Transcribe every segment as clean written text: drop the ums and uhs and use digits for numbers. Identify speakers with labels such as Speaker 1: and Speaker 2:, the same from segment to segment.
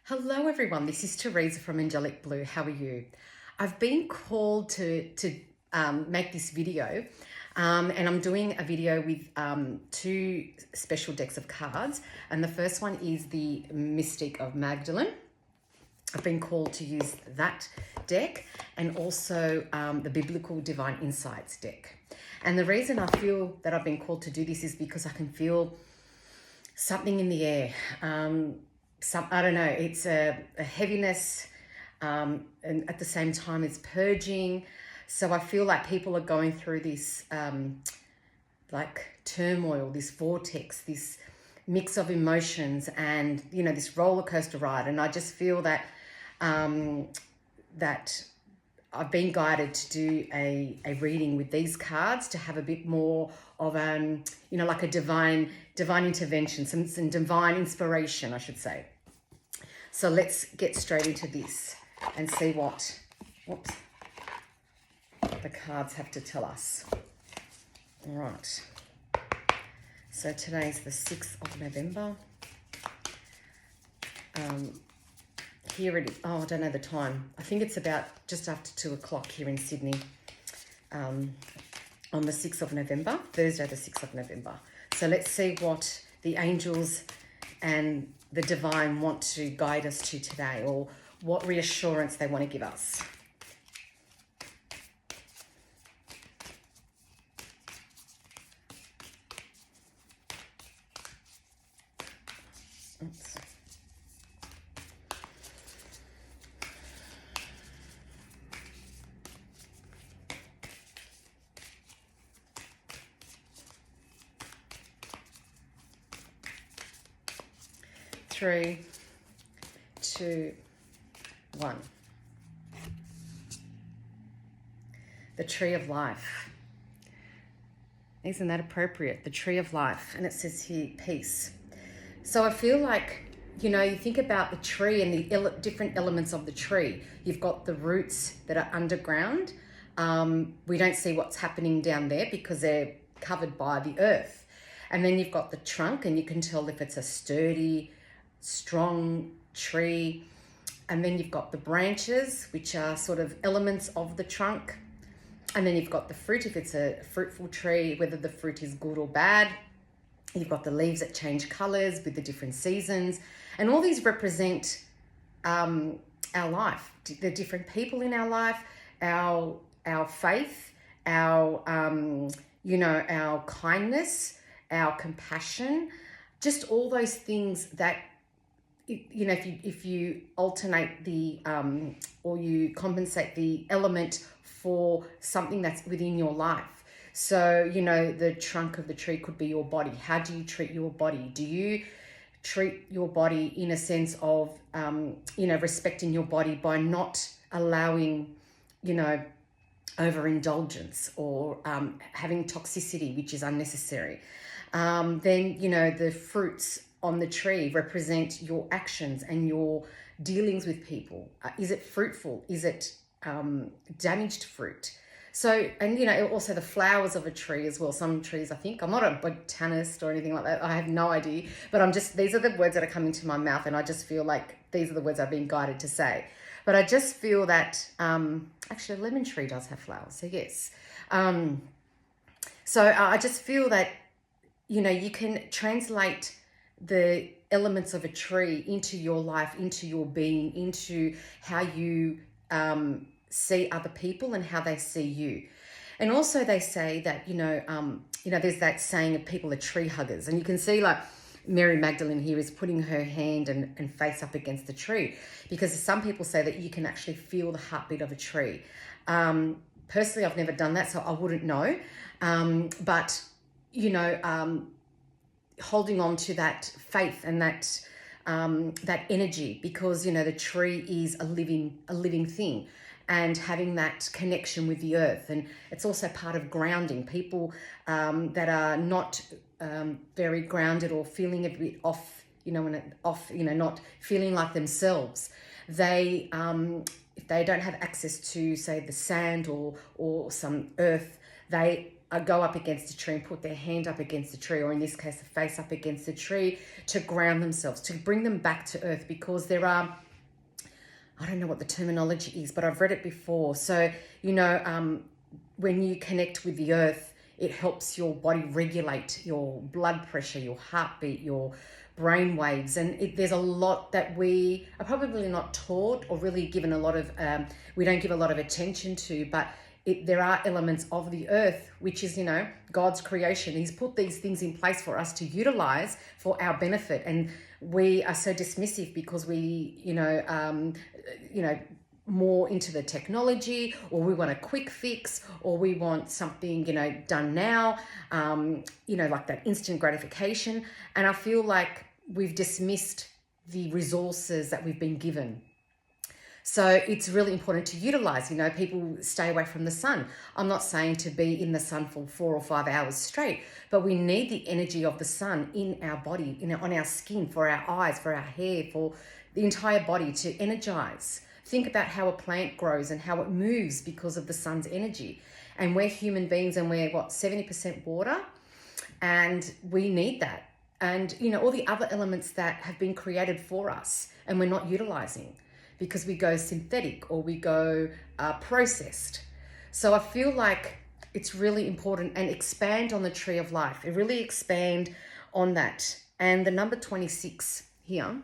Speaker 1: Hello everyone, this is Teresa from Angelic Blue. How are you? I've been called to make this video and I'm doing a video with two special decks of cards, and the first one is the Mystique of Magdalene. I've been called to use that deck, and also the Biblical Divine Insights deck. And the reason I feel that I've been called to do this is because I can feel something in the air. I don't know, it's a heaviness, and at the same time it's purging. So I feel like people are going through this like turmoil, this vortex, this mix of emotions, and this roller coaster ride. And I just feel that that I've been guided to do a reading with these cards to have a bit more of like a divine intervention, some divine inspiration, I should say. So let's get straight into this and see what the cards have to tell us. All right. So today's the 6th of November. Here it is. Oh, I don't know the time. I think it's about just after 2 o'clock here in Sydney, on the 6th of November, Thursday the 6th of November. So let's see what the angels and the divine want to guide us to today, or what reassurance they want to give us. Oops. Three, two, one. The Tree of Life. Isn't that appropriate? The Tree of Life. And it says here, peace. So I feel like, you think about the tree and the different elements of the tree. You've got the roots that are underground. We don't see what's happening down there because they're covered by the earth. And then you've got the trunk, and you can tell if it's a sturdy, strong tree. And then you've got the branches, which are sort of elements of the trunk. And then you've got the fruit, if it's a fruitful tree, whether the fruit is good or bad. You've got the leaves that change colors with the different seasons. And all these represent our life, the different people in our life, our faith, our our kindness, our compassion, just all those things that, if you alternate the or you compensate the element for something that's within your life. So, the trunk of the tree could be your body. How do you treat your body? Do you treat your body in a sense of, respecting your body by not allowing, overindulgence or having toxicity, which is unnecessary? Then, the fruits on the tree represent your actions and your dealings with people. Is it fruitful? Is it damaged fruit? So, and also the flowers of a tree as well. Some trees, I think, I'm not a botanist or anything like that. I have no idea, but these are the words that are coming to my mouth, and I just feel like these are the words I've been guided to say. But I just feel that, actually a lemon tree does have flowers, so yes. So I just feel that, you can translate the elements of a tree into your life, into your being, into how you see other people and how they see you. And also they say that, there's that saying of people are tree huggers. And you can see like Mary Magdalene here is putting her hand and face up against the tree, because some people say that you can actually feel the heartbeat of a tree. Personally, I've never done that, so I wouldn't know. But, holding on to that faith and that energy, because, the tree is a living thing. And having that connection with the earth. And it's also part of grounding. People that are not very grounded or feeling a bit off, not feeling like themselves, they, if they don't have access to, say, the sand or some earth, they go up against a tree and put their hand up against the tree, or in this case, a face up against the tree, to ground themselves, to bring them back to earth, because there are, I don't know what the terminology is, but I've read it before. So, when you connect with the earth, it helps your body regulate your blood pressure, your heartbeat, your brain waves. And there's a lot that we are probably not taught or really given a lot of, we don't give a lot of attention to, but there are elements of the earth, which is, God's creation. He's put these things in place for us to utilize for our benefit. And we are so dismissive because we, more into the technology, or we want a quick fix, or we want something, done now, like that instant gratification. And I feel like we've dismissed the resources that we've been given. So it's really important to utilize, people stay away from the sun. I'm not saying to be in the sun for 4 or 5 hours straight, but we need the energy of the sun in our body, on our skin, for our eyes, for our hair, for the entire body to energize. Think about how a plant grows and how it moves because of the sun's energy. And we're human beings, and we're 70% water, and we need that. And, all the other elements that have been created for us and we're not utilizing, because we go synthetic or we go processed. So I feel like it's really important, and expand on the tree of life. And really expand on that. And the number 26 here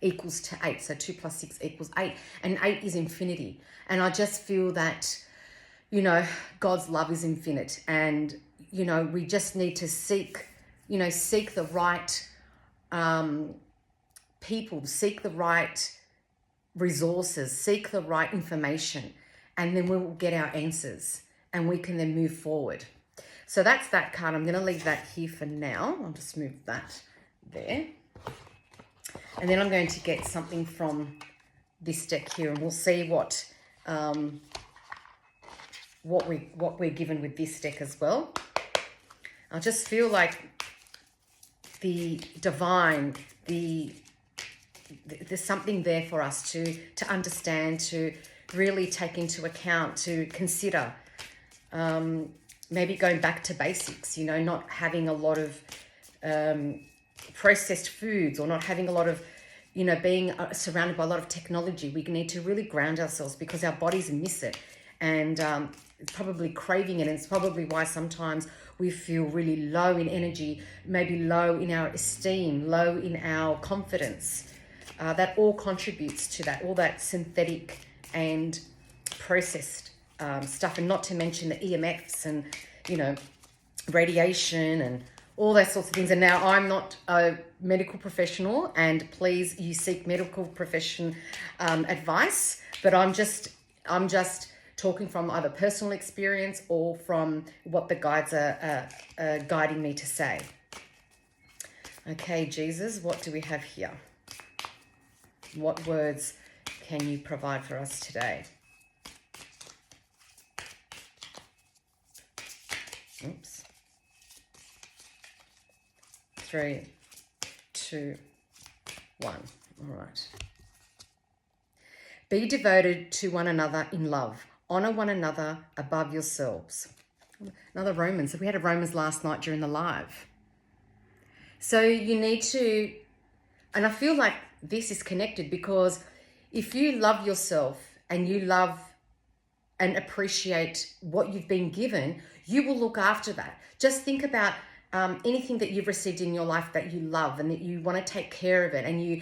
Speaker 1: equals to 8. So 2 plus 6 equals 8. And 8 is infinity. And I just feel that, God's love is infinite. And, we just need to seek the right people, seek the right resources, seek the right information, and then we will get our answers, and we can then move forward. So that's that card. I'm going to leave that here for now. I'll just move that there. And then I'm going to get something from this deck here, and we'll see what we're given with this deck as well. I just feel like the divine, there's something there for us to understand, to really take into account, to consider. Maybe going back to basics, not having a lot of processed foods, or not having a lot of, being surrounded by a lot of technology. We need to really ground ourselves, because our bodies miss it, and it's probably craving it. And it's probably why sometimes we feel really low in energy, maybe low in our esteem, low in our confidence. That all contributes to that, all that synthetic and processed stuff, and not to mention the EMFs and, radiation and all those sorts of things. And now I'm not a medical professional, and please, you seek medical profession advice, but I'm just talking from either personal experience or from what the guides are guiding me to say. Okay, Jesus, what do we have here? What words can you provide for us today? Oops. 3, 2, 1. All right. Be devoted to one another in love. Honor one another above yourselves. Another Romans. We had a Romans last night during the live. So you need to, and I feel like this is connected, because if you love yourself and you love and appreciate what you've been given, you will look after that. Just think about anything that you've received in your life that you love and that you want to take care of it, and you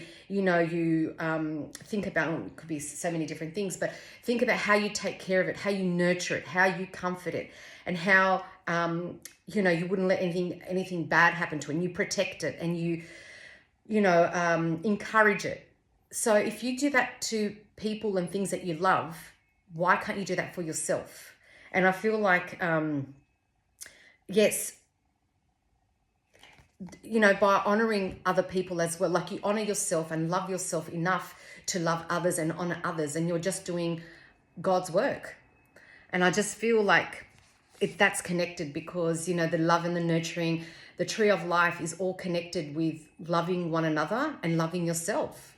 Speaker 1: think about, it could be so many different things, but think about how you take care of it, how you nurture it, how you comfort it, and how you wouldn't let anything bad happen to it, and you protect it, and you encourage it. So if you do that to people and things that you love, why can't you do that for yourself? And I feel like, yes, by honoring other people as well, like you honor yourself and love yourself enough to love others and honor others, and you're just doing God's work. And I just feel like that's connected, because, the love and the nurturing, the tree of life is all connected with loving one another and loving yourself.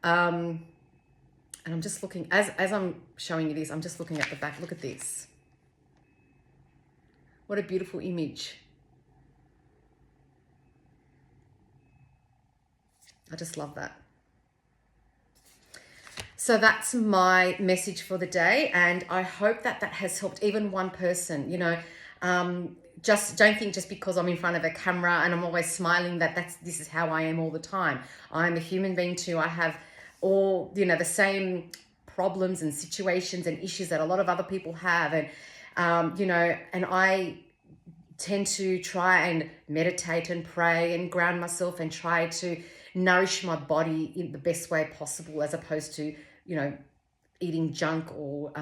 Speaker 1: And I'm just looking, as I'm showing you this, I'm just looking at the back. Look at this. What a beautiful image. I just love that. So that's my message for the day, and I hope that that has helped even one person. Just don't think just because I'm in front of a camera and I'm always smiling this is how I am all the time. I'm a human being too. I have all the same problems and situations and issues that a lot of other people have, and and I tend to try and meditate and pray and ground myself and try to nourish my body in the best way possible, as opposed to eating junk or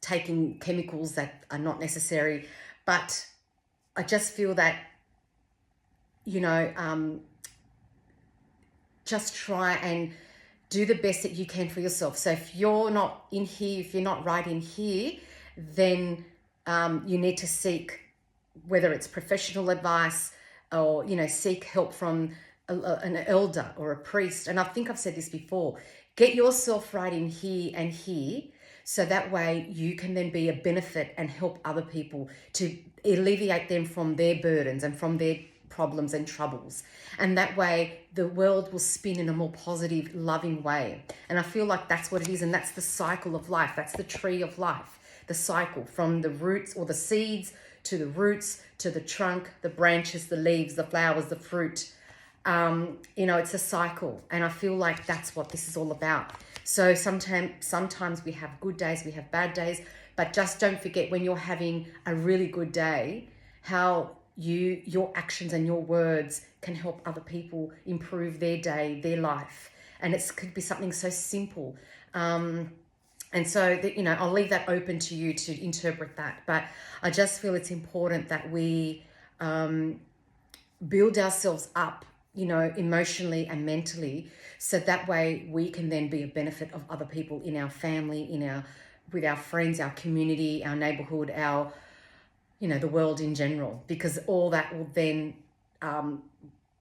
Speaker 1: taking chemicals that are not necessary. But I just feel that just try and do the best that you can for yourself. So if you're not in here, if you're not right in here, then you need to seek, whether it's professional advice or seek help from an elder or a priest. And I think I've said this before, get yourself right in here and here, so that way you can then be a benefit and help other people to alleviate them from their burdens and from their problems and troubles. And that way the world will spin in a more positive, loving way. And I feel like that's what it is, and that's the cycle of life. That's the tree of life, the cycle from the roots or the seeds to the roots to the trunk, the branches, the leaves, the flowers, the fruit. It's a cycle, and I feel like that's what this is all about. So sometimes we have good days, we have bad days, but just don't forget, when you're having a really good day, how your actions and your words can help other people improve their day, their life. And it could be something so simple. And so that, I'll leave that open to you to interpret that. But I just feel it's important that we build ourselves up, emotionally and mentally, so that way we can then be a benefit of other people in our family, with our friends, our community, our neighborhood, our, the world in general, because all that will then,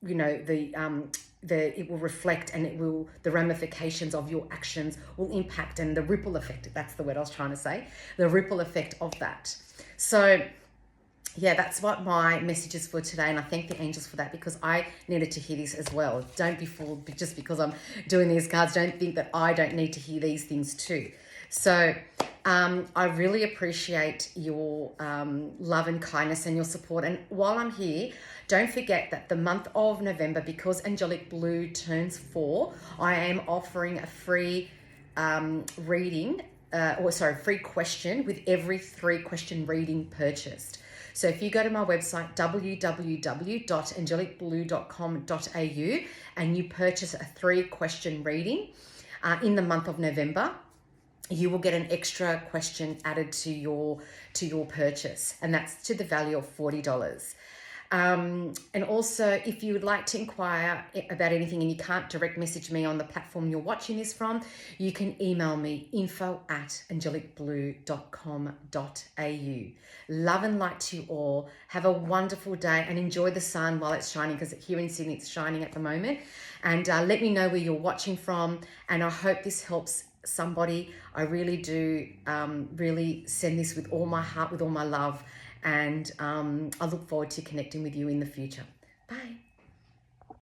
Speaker 1: it will reflect, and the ramifications of your actions will impact, and the ripple effect, that's the word I was trying to say, the ripple effect of that. So yeah, that's what my message is for today, and I thank the angels for that, because I needed to hear this as well. Don't be fooled just because I'm doing these cards. Don't think that I don't need to hear these things too. So I really appreciate your love and kindness and your support. And while I'm here, don't forget that the month of November, because Angelic Blue turns 4, I am offering a free reading, free question with every 3-question reading purchased. So if you go to my website, www.angelicblue.com.au, and you purchase a 3-question reading in the month of November, you will get an extra question added to your purchase, and that's to the value of $40. And also, if you would like to inquire about anything and you can't direct message me on the platform you're watching this from, you can email me, info@angelicblue.com.au. Love and light to you all. Have a wonderful day and enjoy the sun while it's shining, because here in Sydney it's shining at the moment. And let me know where you're watching from, and I hope this helps somebody. I really do really send this with all my heart, with all my love. And I look forward to connecting with you in the future. Bye.